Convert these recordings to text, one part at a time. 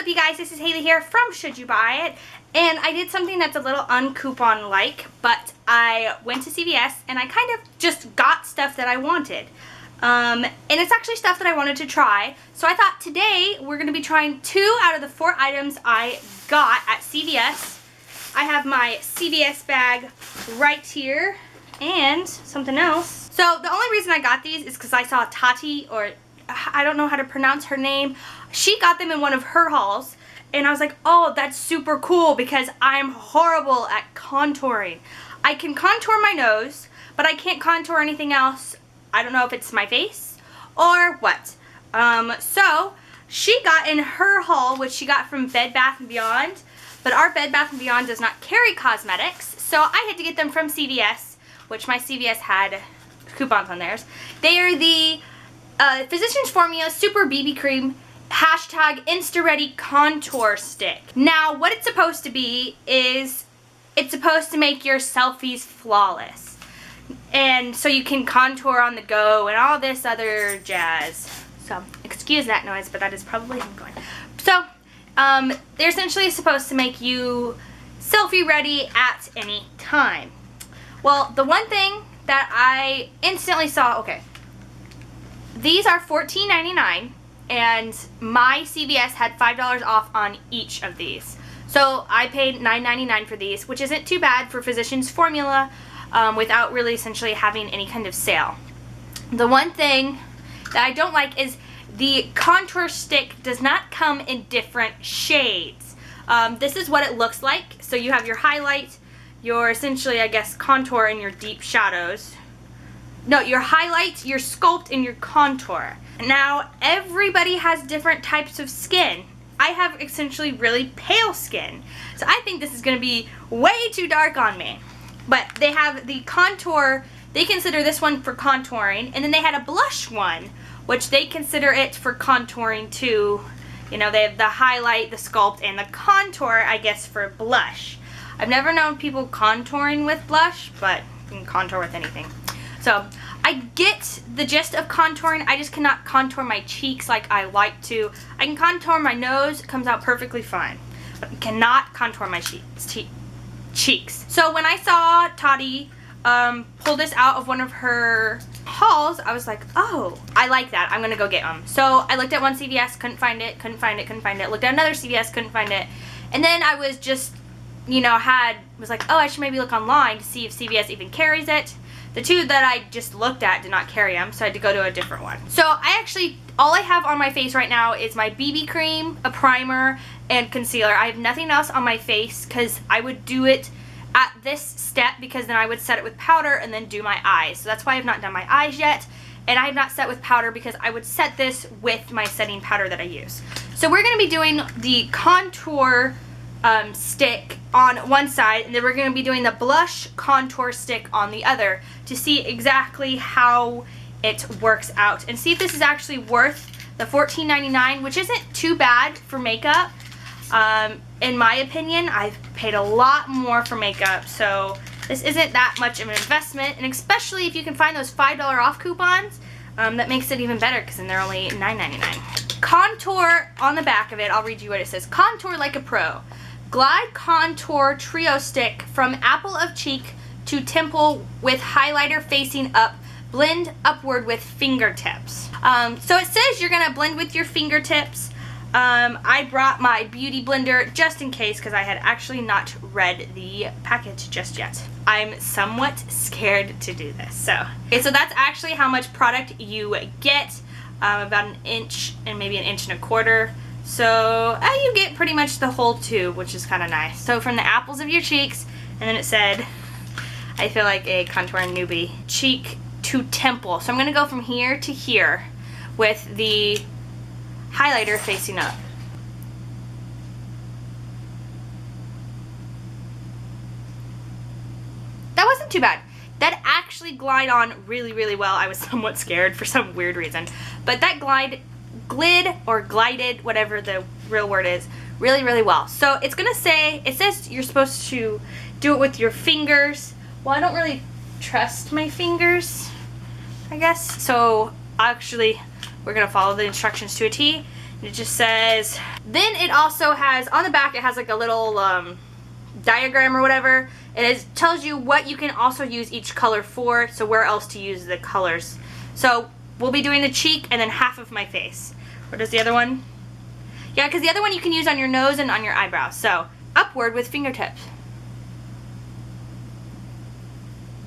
up, you guys? This is Haley here from Should You Buy It, and I did something that's a little uncoupon-like, but I went to CVS and I kind of just got stuff that I wanted. And it's actually stuff that I wanted to try, so I thought today we're going to be trying 2 out of the 4 items I got at CVS. I have my CVS bag right here, and something else. So the only reason I got these is because I saw Tati, or I don't know how to pronounce her name. She got them in one of her hauls, and I was like, oh, that's super cool because I'm horrible at contouring. I can contour my nose, but I can't contour anything else. I don't know if it's my face or what. So she got in her haul, which she got from Bed Bath & Beyond, but our Bed Bath & Beyond does not carry cosmetics, so I had to get them from CVS, which my CVS had coupons on theirs. They are the Physicians Formula Super BB Cream hashtag Insta-Ready Contour Stick. Now, what it's supposed to be is it's supposed to make your selfies flawless. And so you can contour on the go and all this other jazz. So, excuse that noise, but that is probably him going. So, they're essentially supposed to make you selfie ready at any time. Well, the one thing that I instantly saw, okay, these are $14.99, and my CVS had $5 off on each of these. So I paid $9.99 for these, which isn't too bad for Physicians Formula without really essentially having any kind of sale. The one thing that I don't like is the contour stick does not come in different shades. This is what it looks like. So you have your highlight, your essentially, I guess, contour, and your deep shadows. No, your highlight, your sculpt, and your contour. Now, everybody has different types of skin. I have essentially really pale skin, so I think this is going to be way too dark on me. But they have the contour, they consider this one for contouring, and then they had a blush one, which they consider it for contouring too. You know, they have the highlight, the sculpt, and the contour, I guess, for blush. I've never known people contouring with blush, but you can contour with anything. So, I get the gist of contouring. I just cannot contour my cheeks like I like to. I can contour my nose. It comes out perfectly fine. But I cannot contour my cheeks. So, when I saw Tati pull this out of one of her hauls, I was like, oh, I like that. I'm going to go get them. So, I looked at one CVS, couldn't find it. Looked at another CVS, couldn't find it. And then I was just, you know, was like, oh, I should maybe look online to see if CVS even carries it. The 2 that I just looked at did not carry them, so I had to go to a different one. So all I have on my face right now is my BB cream, a primer, and concealer. I have nothing else on my face because I would do it at this step because then I would set it with powder and then do my eyes. So that's why I have not done my eyes yet. And I have not set with powder because I would set this with my setting powder that I use. So we're going to be doing the contour stick on one side, and then we're going to be doing the blush contour stick on the other to see exactly how it works out and see if this is actually worth the $14.99, which isn't too bad for makeup. In my opinion, I've paid a lot more for makeup, so this isn't that much of an investment, and especially if you can find those $5 off coupons, that makes it even better because then they're only $9.99. Contour on the back of it, I'll read you what it says. Contour like a pro. Glide Contour Trio Stick from apple of cheek to temple with highlighter facing up. Blend upward with fingertips. So it says you're going to blend with your fingertips. I brought my beauty blender just in case because I had actually not read the package just yet. I'm somewhat scared to do this. So that's actually how much product you get. About 1 inch and maybe 1.25 inches. So you get pretty much the whole tube, which is kind of nice. So from the apples of your cheeks, and then it said, I feel like a contour newbie, cheek to temple. So I'm going to go from here to here with the highlighter facing up. That wasn't too bad. That actually glide on really, really well. I was somewhat scared for some weird reason. But that glided, whatever the real word is, really, really well. So it's going to say, it says you're supposed to do it with your fingers. Well, I don't really trust my fingers, I guess. So actually, we're going to follow the instructions to a T. It just says, then it also has, on the back it has like a little diagram or whatever. It tells you what you can also use each color for, so where else to use the colors. So we'll be doing the cheek and then half of my face. Or does the other one? Yeah, because the other one you can use on your nose and on your eyebrows. So upward with fingertips.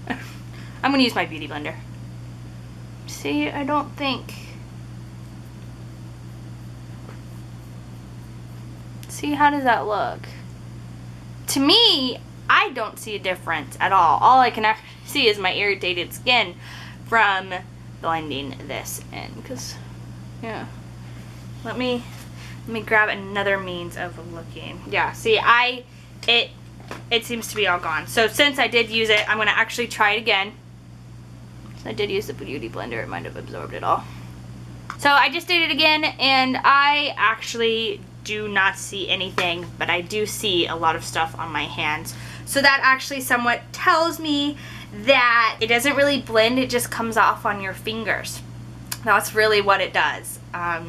I'm going to use my Beauty Blender. See, I don't think... See, how does that look? To me, I don't see a difference at all. All I can actually see is my irritated skin from blending this in. Because, yeah. Let me grab another means of looking. Yeah, see, it seems to be all gone. So since I did use it, I'm going to actually try it again. I did use the Beauty Blender. It might have absorbed it all. So I just did it again, and I actually do not see anything, but I do see a lot of stuff on my hands. So that actually somewhat tells me that it doesn't really blend, it just comes off on your fingers. That's really what it does. I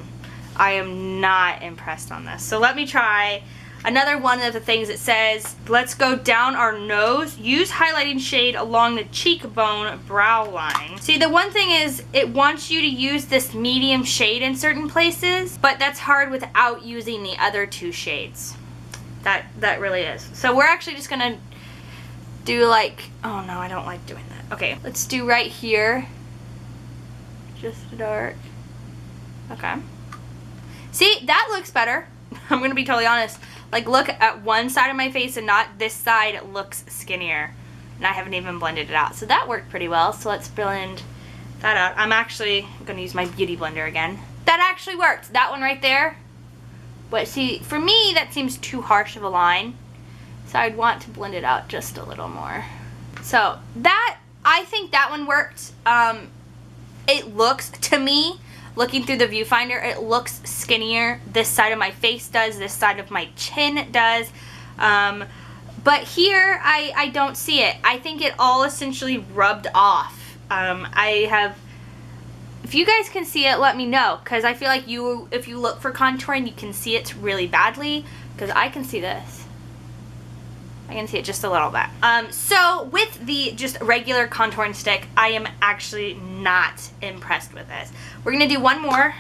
am not impressed on this. So let me try another one of the things. It says, let's go down our nose. Use highlighting shade along the cheekbone brow line. See, the one thing is it wants you to use this medium shade in certain places, but that's hard without using the other two shades. That really is. So we're actually just gonna do like, oh no, I don't like doing that. Okay, let's do right here. Just dark. Okay. See, that looks better. I'm gonna be totally honest. Like, look at one side of my face and not this side looks skinnier. And I haven't even blended it out. So that worked pretty well. So let's blend that out. I'm actually going to use my Beauty Blender again. That actually worked. That one right there. But see, for me, that seems too harsh of a line. So I'd want to blend it out just a little more. So that, I think that one worked. It looks, to me, looking through the viewfinder, it looks skinnier. This side of my face does. This side of my chin does. But here, I don't see it. I think it all essentially rubbed off. If you guys can see it, let me know. Because I feel like if you look for contouring, you can see it really badly. Because I can see this. I can see it just a little bit. So with the just regular contouring stick, I am actually not impressed with this. We're going to do one more,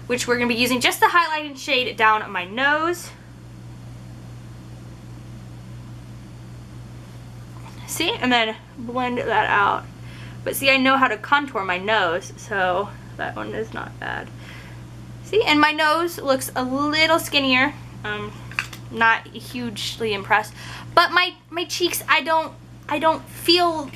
which we're going to be using just the highlighting shade down my nose. See? And then blend that out. But see, I know how to contour my nose, so that one is not bad. See? And my nose looks a little skinnier. Not hugely impressed. But my cheeks, I don't feel,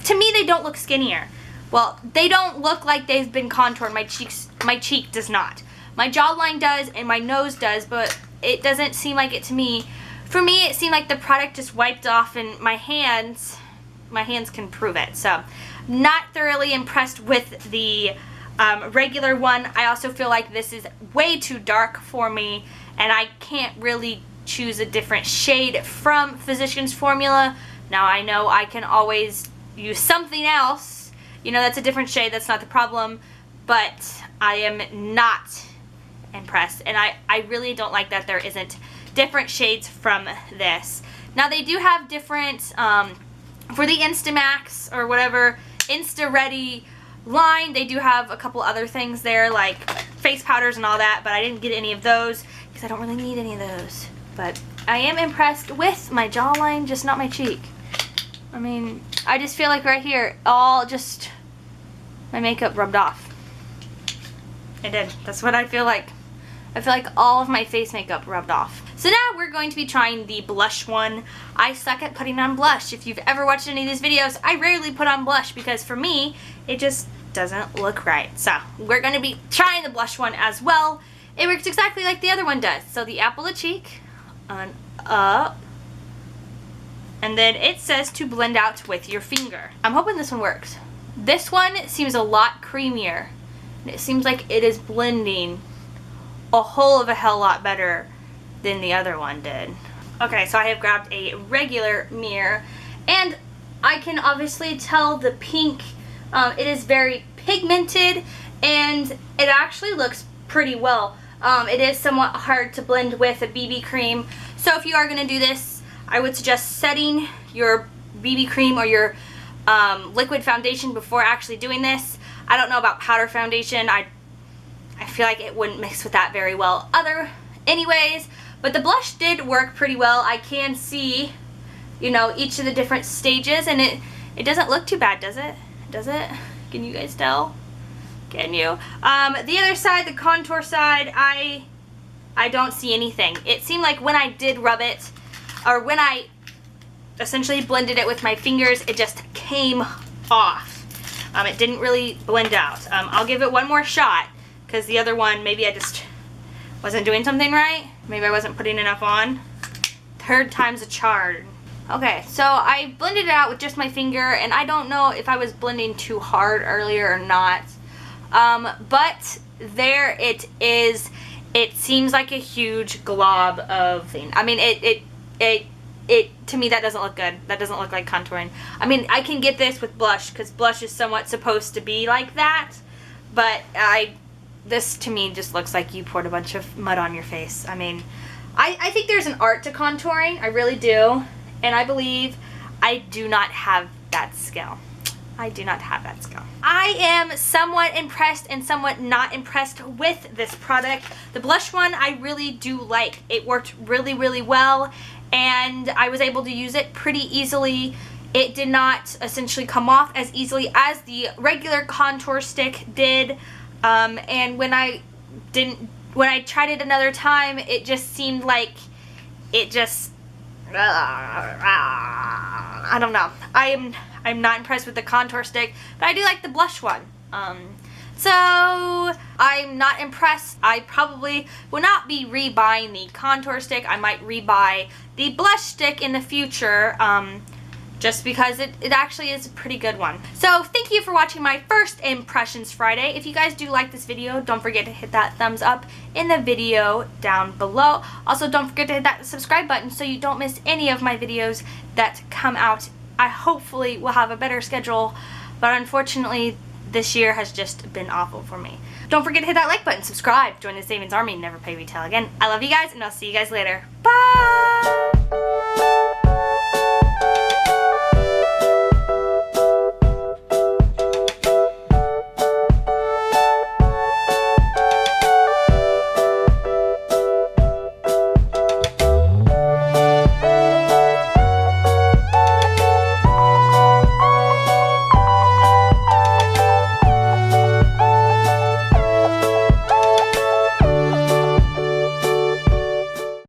to me they don't look skinnier. Well, they don't look like they've been contoured. My cheek does not. My jawline does and my nose does, but it doesn't seem like it to me. For me, it seemed like the product just wiped off, and my hands can prove it. So, not thoroughly impressed with the regular one. I also feel like this is way too dark for me, and I can't really choose a different shade from Physicians Formula. Now I know I can always use something else, you know, that's a different shade, that's not the problem, but I am not impressed, and I really don't like that there isn't different shades from this. Now they do have different, for the Instamax or whatever, Insta Ready line, they do have a couple other things there like face powders and all that, but I didn't get any of those because I don't really need any of those. But I am impressed with my jawline, just not my cheek. I mean, I just feel like right here, all just, my makeup rubbed off. It did. That's what I feel like. I feel like all of my face makeup rubbed off. So now we're going to be trying the blush one. I suck at putting on blush. If you've ever watched any of these videos, I rarely put on blush because for me, it just doesn't look right. So we're going to be trying the blush one as well. It works exactly like the other one does. So the apple of the cheek, on up, and then it says to blend out with your finger. I'm hoping this one works. This one seems a lot creamier. It seems like it is blending a whole of a hell lot better than the other one did. Okay, so I have grabbed a regular mirror, and I can obviously tell the pink, it is very pigmented, and it actually looks pretty well. It is somewhat hard to blend with a BB cream. So if you are going to do this, I would suggest setting your BB cream or your liquid foundation before actually doing this. I don't know about powder foundation. I feel like it wouldn't mix with that very well anyways, but the blush did work pretty well. I can see, you know, each of the different stages, and it doesn't look too bad, does it? Does it? Can you guys tell? Can you? The other side, the contour side, I don't see anything. It seemed like when I did rub it, or when I essentially blended it with my fingers, it just came off. It didn't really blend out. I'll give it one more shot, because the other one, maybe I just wasn't doing something right. Maybe I wasn't putting enough on. Third time's a charm. Okay, so I blended it out with just my finger, and I don't know if I was blending too hard earlier or not. But there it is. It seems like a huge glob of thing. I mean, it to me, that doesn't look good. That doesn't look like contouring. I mean, I can get this with blush, because blush is somewhat supposed to be like that, but this to me just looks like you poured a bunch of mud on your face. I mean, I think there's an art to contouring. I really do. And I believe I do not have that skill. I do not have that skill. I am somewhat impressed and somewhat not impressed with this product. The blush one I really do like. It worked really, really well, and I was able to use it pretty easily. It did not essentially come off as easily as the regular contour stick did. And when I tried it another time, it just seemed like it just, I don't know. I'm not impressed with the contour stick, but I do like the blush one. So I'm not impressed. I probably will not be rebuying the contour stick. I might rebuy the blush stick in the future, just because it actually is a pretty good one. So thank you for watching my first Impressions Friday. If you guys do like this video, don't forget to hit that thumbs up in the video down below. Also, don't forget to hit that subscribe button so you don't miss any of my videos that come out. I hopefully will have a better schedule, but unfortunately this year has just been awful for me. Don't forget to hit that like button, subscribe, join the Savings Army, never pay retail again. I love you guys, and I'll see you guys later. Bye!